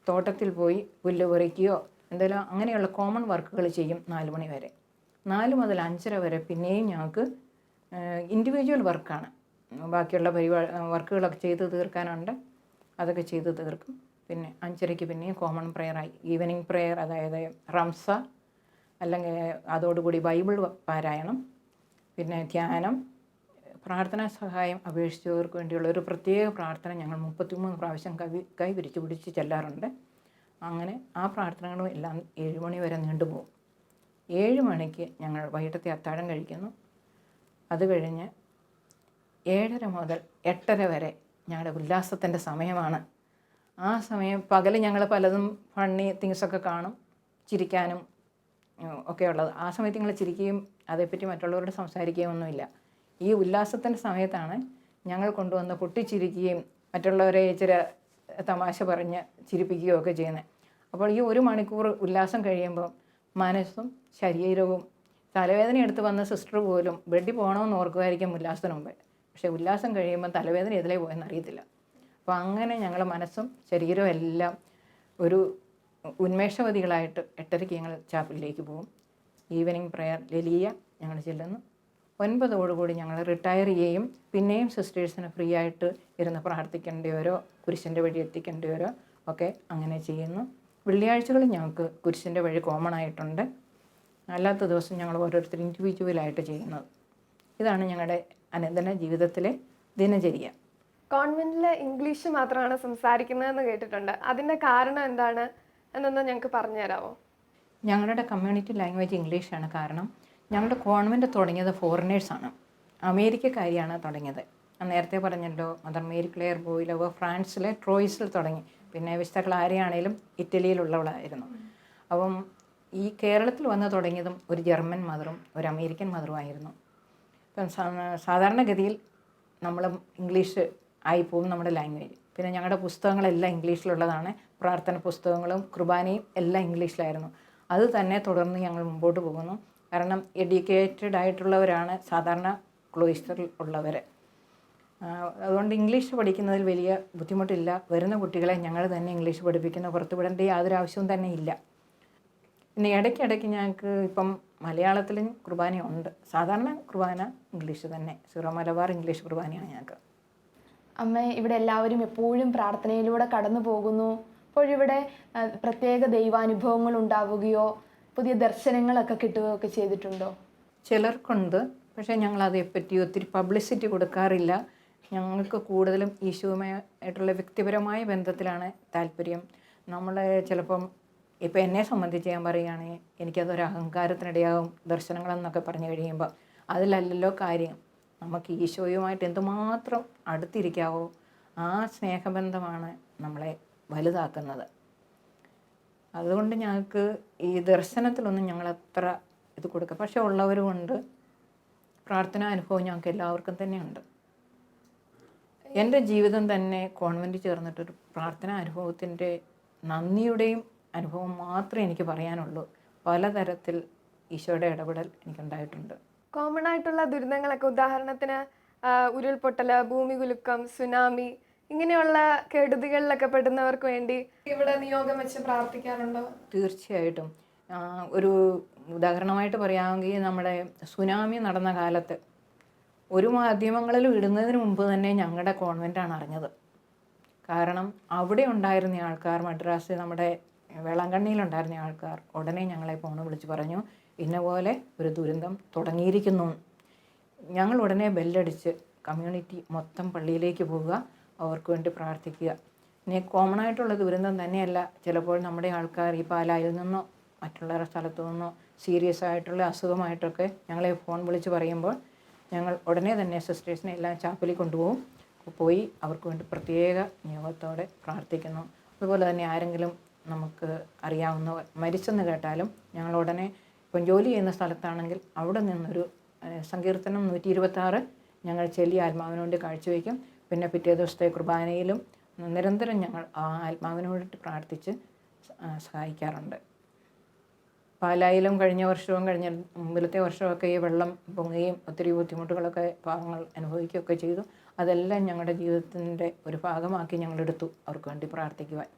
തോട്ടത്തിൽ പോയി പുല്ല് പറിക്കുകയോ എന്തെങ്കിലും അങ്ങനെയുള്ള കോമൺ വർക്കുകൾ ചെയ്യും 4 മണി വരെ. 4 മുതൽ 5:30 വരെ പിന്നെയും ഞങ്ങൾക്ക് ഇൻഡിവിജ്വൽ വർക്കാണ്. ബാക്കിയുള്ള വർക്കുകളൊക്കെ ചെയ്ത് തീർക്കാനുണ്ട്, അതൊക്കെ ചെയ്ത് തീർക്കും. പിന്നെ 5:30 പിന്നെയും കോമൺ പ്രെയറായി ഈവനിങ് പ്രെയർ, അതായത് റംസ അല്ലെങ്കിൽ അതോടുകൂടി ബൈബിൾ പാരായണം, പിന്നെ ധ്യാനം, പ്രാർത്ഥനാ സഹായം അപേക്ഷിച്ചവർക്ക് വേണ്ടിയുള്ള ഒരു പ്രത്യേക പ്രാർത്ഥന ഞങ്ങൾ 33 പ്രാവശ്യം കൈ വിരിച്ച് പിടിച്ച് ചെല്ലാറുണ്ട്. അങ്ങനെ ആ പ്രാർത്ഥനകളും എല്ലാം 7 മണി വരെ നീണ്ടുപോകും. 7 മണിക്ക് ഞങ്ങൾ വൈകിട്ടത്തെ അത്താഴം കഴിക്കുന്നു. അത് കഴിഞ്ഞ് 7:30 മുതൽ 8:30 വരെ ഞങ്ങളുടെ ഉല്ലാസത്തിൻ്റെ സമയമാണ്. ആ സമയം പകൽ ഞങ്ങൾ പലതും ഫണ്ണി തിങ്സൊക്കെ കാണും, ചിരിക്കാനും ഒക്കെ ഉള്ളത്. ആ സമയത്ത് ഞങ്ങൾ ചിരിക്കുകയും അതേപ്പറ്റി മറ്റുള്ളവരോട് സംസാരിക്കുകയും ഒന്നുമില്ല. ഈ ഉല്ലാസത്തിൻ്റെ സമയത്താണ് ഞങ്ങൾ കൊണ്ടുവന്ന് പൊട്ടിച്ചിരിക്കുകയും മറ്റുള്ളവരെ ഇച്ചിരി തമാശ പറഞ്ഞ് ചിരിപ്പിക്കുകയും ഒക്കെ ചെയ്യുന്നത്. അപ്പോൾ ഈ 1 മണിക്കൂർ ഉല്ലാസം കഴിയുമ്പോൾ മനസ്സും ശരീരവും, തലവേദന എടുത്ത് വന്ന സിസ്റ്റർ പോലും ബെഡിൽ പോകണമെന്ന് ഓർക്കുമായിരിക്കും ഉല്ലാസത്തിന് മുമ്പേ. പക്ഷേ ഉല്ലാസം കഴിയുമ്പോൾ തലവേദന ഇതിലേ പോയെന്ന് അറിയത്തില്ല. അപ്പോൾ അങ്ങനെ ഞങ്ങൾ മനസ്സും ശരീരവും എല്ലാം ഒരു ഉന്മേഷവതികളായിട്ട് 8:30 ഞങ്ങൾ ചാപ്പലിലേക്ക് പോകും. ഈവനിങ് പ്രെയർ ലലിയ ഞങ്ങൾ ചെല്ലുന്നു. 9:00 ഞങ്ങൾ റിട്ടയർ ചെയ്യുകയും പിന്നെയും സിസ്റ്റേഴ്സിന് ഫ്രീ ആയിട്ട് ഇരുന്ന് പ്രാർത്ഥിക്കേണ്ടവരോ കുരിശിൻ്റെ വഴി എത്തിക്കേണ്ടവരോ ഒക്കെ അങ്ങനെ ചെയ്യുന്നു. വെള്ളിയാഴ്ചകളിൽ ഞങ്ങൾക്ക് കുരിശിൻ്റെ വഴി കോമൺ ആയിട്ടുണ്ട്. അല്ലാത്ത ദിവസം ഞങ്ങൾ ഓരോരുത്തർ ഇൻഡിവിജ്വലായിട്ട് ചെയ്യുന്നത്. ഇതാണ് ഞങ്ങളുടെ അനുദിന ജീവിതത്തിലെ ദിനചര്യ. കോൺവെന്റിൽ ഇംഗ്ലീഷ് മാത്രമാണ് സംസാരിക്കുന്നതെന്ന് കേട്ടിട്ടുണ്ട്. അതിൻ്റെ കാരണം എന്താണ് എന്നൊന്ന് ഞങ്ങൾക്ക് പറഞ്ഞു തരാമോ? ഞങ്ങളുടെ കമ്മ്യൂണിറ്റി ലാംഗ്വേജ് ഇംഗ്ലീഷാണ്. കാരണം ഞങ്ങളുടെ കോൺവെൻറ്റ് തുടങ്ങിയത് ഫോറിനേഴ്സാണ്, അമേരിക്കക്കാരിയാണ് തുടങ്ങിയത്. നേരത്തെ പറഞ്ഞല്ലോ, മദർ മേരി ക്ലെയർ ബോയിലവ് ഫ്രാൻസിലെ ട്രോയ്സിൽ തുടങ്ങി. പിന്നെ വിശുദ്ധ ക്ലാരയാണേലും ഇറ്റലിയിലുള്ളവളായിരുന്നു. അപ്പം ഈ കേരളത്തിൽ വന്ന് തുടങ്ങിയതും ഒരു ജർമ്മൻ മദറും ഒരു അമേരിക്കൻ മദറുമായിരുന്നു. ഇപ്പം സാധാരണഗതിയിൽ നമ്മൾ ഇംഗ്ലീഷ് ആയിപ്പോവും നമ്മുടെ ലാംഗ്വേജ്. പിന്നെ ഞങ്ങളുടെ പുസ്തകങ്ങളെല്ലാം ഇംഗ്ലീഷിലുള്ളതാണ്. പ്രാർത്ഥന പുസ്തകങ്ങളും കുർബാനയും എല്ലാം ഇംഗ്ലീഷിലായിരുന്നു. അത് തന്നെ തുടർന്ന് ഞങ്ങൾ മുമ്പോട്ട് പോകുന്നു. കാരണം എഡ്യൂക്കേറ്റഡ് ആയിട്ടുള്ളവരാണ് സാധാരണ ക്ലോയിസ്റ്ററിൽ ഉള്ളവർ. അതുകൊണ്ട് ഇംഗ്ലീഷ് പഠിക്കുന്നതിൽ വലിയ ബുദ്ധിമുട്ടില്ല. വരുന്ന കുട്ടികളെ ഞങ്ങൾ തന്നെ ഇംഗ്ലീഷ് പഠിപ്പിക്കുന്ന, പുറത്ത് വിടേണ്ട യാതൊരു ആവശ്യവും തന്നെ ഇല്ല. പിന്നെ ഇടയ്ക്കിടയ്ക്ക് ഞങ്ങൾക്ക് ഇപ്പം മലയാളത്തിലും കുർബാനയുണ്ട്. സാധാരണ കുർബാന ഇംഗ്ലീഷ് തന്നെ, സീറോ മലബാർ ഇംഗ്ലീഷ് കുർബാനയാണ് ഞങ്ങൾക്ക്. അമ്മ, ഇവിടെ എല്ലാവരും എപ്പോഴും പ്രാർത്ഥനയിലൂടെ കടന്നു പോകുന്നു. അപ്പോഴിവിടെ പ്രത്യേക ദൈവാനുഭവങ്ങൾ ഉണ്ടാവുകയോ പുതിയ ദർശനങ്ങളൊക്കെ കിട്ടുകയോ ഒക്കെ ചെയ്തിട്ടുണ്ടോ? ചിലർക്കുണ്ട്, പക്ഷേ ഞങ്ങളതേപ്പറ്റി ഒത്തിരി പബ്ലിസിറ്റി കൊടുക്കാറില്ല. ഞങ്ങൾക്ക് കൂടുതലും ഈശോയുമായിട്ടുള്ള വ്യക്തിപരമായ ബന്ധത്തിലാണ് താല്പര്യം. നമ്മൾ ചിലപ്പം ഇപ്പം എന്നെ സംബന്ധിച്ച് ഞാൻ പറയുകയാണെങ്കിൽ എനിക്കതൊരു അഹങ്കാരത്തിനിടയാകും ദർശനങ്ങളെന്നൊക്കെ പറഞ്ഞു കഴിയുമ്പോൾ. അതിലല്ലല്ലോ കാര്യം. നമുക്ക് ഈശോയുമായിട്ട് എന്തുമാത്രം അടുത്തിരിക്കാവോ ആ സ്നേഹബന്ധമാണ് നമ്മളെ വലുതാക്കുന്നത്. അതുകൊണ്ട് ഞങ്ങൾക്ക് ഈ ദർശനത്തിലൊന്നും ഞങ്ങളത്ര ഇത് കൊടുക്കുക. പക്ഷെ ഉള്ളവരുമുണ്ട്. പ്രാർത്ഥനാ അനുഭവം ഞങ്ങൾക്ക് എല്ലാവർക്കും തന്നെയുണ്ട്. എൻ്റെ ജീവിതം തന്നെ കോൺവെൻറ്റ് ചേർന്നിട്ടൊരു പ്രാർത്ഥനാ അനുഭവത്തിൻ്റെ നന്ദിയുടെയും അനുഭവം മാത്രമേ എനിക്ക് പറയാനുള്ളൂ. പലതരത്തിൽ ഈശോയുടെ ഇടപെടൽ എനിക്കുണ്ടായിട്ടുണ്ട്. കോമൺ ആയിട്ടുള്ള ദുരിതങ്ങളൊക്കെ, ഉദാഹരണത്തിന് ഉരുൾപൊട്ടൽ, ഭൂമികുലുക്കം, സുനാമി, ഇങ്ങനെയുള്ള കെടുതികളിലൊക്കെ പെടുന്നവർക്ക് വേണ്ടി ഇവിടെ നിയോഗം വെച്ച് പ്രാർത്ഥിക്കാറുണ്ടോ? തീർച്ചയായിട്ടും. ഒരു ഉദാഹരണമായിട്ട് പറയാമെങ്കിൽ നമ്മുടെ സുനാമി നടന്ന കാലത്ത് ഒരു മാധ്യമങ്ങളിലും ഇടുന്നതിന് മുമ്പ് തന്നെ ഞങ്ങളുടെ കോൺവെൻറ്റാണ് അറിഞ്ഞത്. കാരണം അവിടെ ഉണ്ടായിരുന്ന ആൾക്കാർ, മദ്രാസിൽ നമ്മുടെ വേളാങ്കണ്ണിയിലുണ്ടായിരുന്ന ആൾക്കാർ ഉടനെ ഞങ്ങളെ ഫോൺ വിളിച്ച് പറഞ്ഞു, ഇന്നപോലെ ഒരു ദുരന്തം തുടങ്ങിയിരിക്കുന്നു. ഞങ്ങൾ ഉടനെ ബെല്ലടിച്ച് കമ്മ്യൂണിറ്റി മൊത്തം പള്ളിയിലേക്ക് പോവുക, അവർക്ക് വേണ്ടി പ്രാർത്ഥിക്കുക. ഇനി കോമൺ ആയിട്ടുള്ള ദുരന്തം തന്നെയല്ല, ചിലപ്പോൾ നമ്മുടെ ആൾക്കാർ ഈ പാലായിൽ നിന്നോ മറ്റുള്ള സ്ഥലത്തു നിന്നോ സീരിയസ് ആയിട്ടുള്ള അസുഖമായിട്ടൊക്കെ ഞങ്ങളെ ഫോൺ വിളിച്ച് പറയുമ്പോൾ ഞങ്ങൾ ഉടനെ തന്നെ സിസ്റ്റേഴ്സിനെ എല്ലാം ചാപ്പലിൽ കൊണ്ടുപോകും. പോയി അവർക്ക് വേണ്ടി പ്രത്യേക നിയോഗത്തോടെ പ്രാർത്ഥിക്കുന്നു. അതുപോലെ തന്നെ ആരെങ്കിലും നമുക്ക് അറിയാവുന്നവർ മരിച്ചെന്ന് കേട്ടാലും ഞങ്ങൾ ഉടനെ, ഇപ്പം ജോലി ചെയ്യുന്ന സ്ഥലത്താണെങ്കിൽ അവിടെ നിന്നൊരു സങ്കീർത്തനം 126 ഞങ്ങൾ ചൊല്ലി ആത്മാവിന് വേണ്ടി കാഴ്ചവെക്കും. പിന്നെ പിറ്റേ ദിവസത്തെ കുർബാനയിലും നിരന്തരം ഞങ്ങൾ ആ ആത്മാവിന് വേണ്ടിയിട്ട് പ്രാർത്ഥിച്ച് സഹായിക്കാറുണ്ട്. പാലായിലും കഴിഞ്ഞ വർഷവും കഴിഞ്ഞ മുമ്പിലത്തെ വർഷമൊക്കെ ഈ വെള്ളം പൊങ്ങുകയും ഒത്തിരി ബുദ്ധിമുട്ടുകളൊക്കെ പാവങ്ങൾ അനുഭവിക്കുകയൊക്കെ ചെയ്തു. അതെല്ലാം ഞങ്ങളുടെ ജീവിതത്തിൻ്റെ ഒരു ഭാഗമാക്കി ഞങ്ങളെടുത്തു അവർക്ക് വേണ്ടി പ്രാർത്ഥിക്കുവാൻ.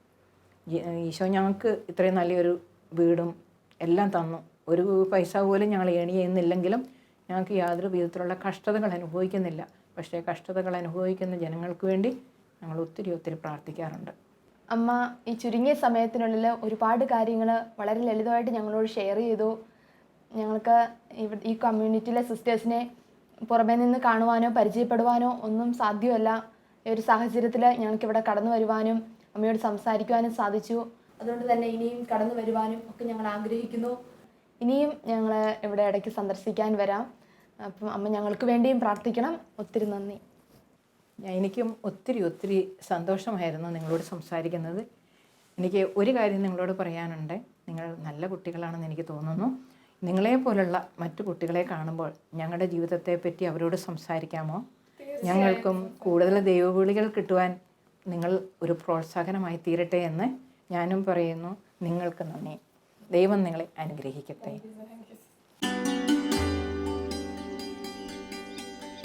ഈശോ ഞങ്ങൾക്ക് ഇത്രയും നല്ലൊരു വീടും എല്ലാം തന്നു. ഒരു പൈസ പോലും ഞങ്ങൾ ഏണി ചെയ്യുന്നില്ലെങ്കിലും ഞങ്ങൾക്ക് യാതൊരു വിധത്തിലുള്ള കഷ്ടതകൾ അനുഭവിക്കുന്നില്ല. പക്ഷേ കഷ്ടതകൾ അനുഭവിക്കുന്ന ജനങ്ങൾക്ക് വേണ്ടി ഞങ്ങൾ ഒത്തിരി ഒത്തിരി പ്രാർത്ഥിക്കാറുണ്ട്. അമ്മ ഈ ചുരുങ്ങിയ സമയത്തിനുള്ളിൽ ഒരുപാട് കാര്യങ്ങൾ വളരെ ലളിതമായിട്ട് ഞങ്ങളോട് ഷെയർ ചെയ്തു. ഞങ്ങൾക്ക് ഈ കമ്മ്യൂണിറ്റിയിലെ സിസ്റ്റേഴ്സിനെ പുറമേ നിന്ന് കാണുവാനോ പരിചയപ്പെടുവാനോ ഒന്നും സാധ്യമല്ല. ഈ ഒരു സാഹചര്യത്തിൽ ഞങ്ങൾക്കിവിടെ കടന്നു വരുവാനും അമ്മയോട് സംസാരിക്കുവാനും സാധിച്ചു. അതുകൊണ്ട് തന്നെ ഇനിയും കടന്നു വരുവാനും ഒക്കെ ഞങ്ങൾ ആഗ്രഹിക്കുന്നു. ഇനിയും ഞങ്ങൾ ഇവിടെ ഇടയ്ക്ക് സന്ദർശിക്കാൻ വരാം. അപ്പം അമ്മ ഞങ്ങൾക്ക് വേണ്ടിയും പ്രാർത്ഥിക്കണം. ഒത്തിരി നന്ദി. എനിക്കും ഒത്തിരി ഒത്തിരി സന്തോഷമായിരുന്നു നിങ്ങളോട് സംസാരിക്കുന്നത്. എനിക്ക് ഒരു കാര്യം നിങ്ങളോട് പറയാനുണ്ട്. നിങ്ങൾ നല്ല കുട്ടികളാണെന്ന് എനിക്ക് തോന്നുന്നു. നിങ്ങളെപ്പോലുള്ള മറ്റു കുട്ടികളെ കാണുമ്പോൾ ഞങ്ങളുടെ ജീവിതത്തെപ്പറ്റി അവരോട് സംസാരിക്കാമോ? ഞങ്ങൾക്കും കൂടുതൽ ദൈവവിളികൾ കിട്ടുവാൻ നിങ്ങൾ ഒരു പ്രോത്സാഹനമായി തീരട്ടെ എന്ന് ഞാനും പറയുന്നു. നിങ്ങൾക്ക് നന്ദി. ദൈവം നിങ്ങളെ അനുഗ്രഹിക്കട്ടെ.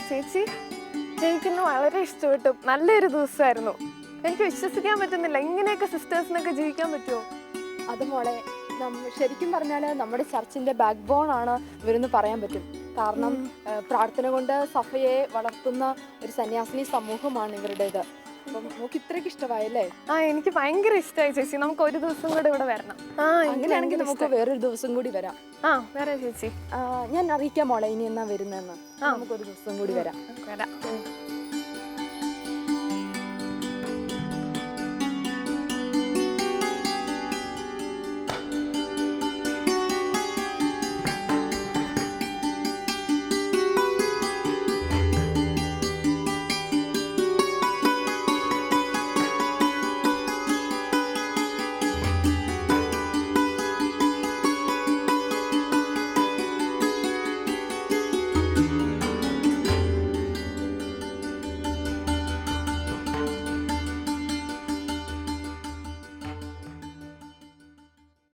ചേച്ചി, എനിക്കിന്ന് വളരെ ഇഷ്ടപ്പെട്ടു. നല്ലൊരു ദിവസമായിരുന്നു. എനിക്ക് വിശ്വസിക്കാൻ പറ്റുന്നില്ല, ഇങ്ങനെയൊക്കെ സിസ്റ്റേഴ്സിനൊക്കെ ജീവിക്കാൻ പറ്റുമോ? അത് മോളെ, ശരിക്കും പറഞ്ഞാൽ നമ്മുടെ ചർച്ചിന്റെ ബാക്ക് ബോൺ ആണ് ഇവരെന്ന് പറയാൻ പറ്റും. കാരണം പ്രാർത്ഥന കൊണ്ട് സഭയെ വളർത്തുന്ന ഒരു സന്യാസിനി സമൂഹമാണ് ഇവരുടേത്. അപ്പം നമുക്ക് ഇത്രയ്ക്ക് ഇഷ്ടമായല്ലേ? എനിക്ക് ഭയങ്കര ഇഷ്ടമായി ചേച്ചി. നമുക്ക് ഒരു ദിവസം കൂടെ ഇവിടെ വരണം. അങ്ങനെയാണെങ്കിൽ നമുക്ക് വേറൊരു ദിവസം കൂടി വരാം. വേറെ ചേച്ചി, ഞാൻ അറിയിക്കാം മോളെ ഇനി എന്നാ വരുന്നതെന്ന്. നമുക്കൊരു ദിവസം കൂടി വരാം. വരാം.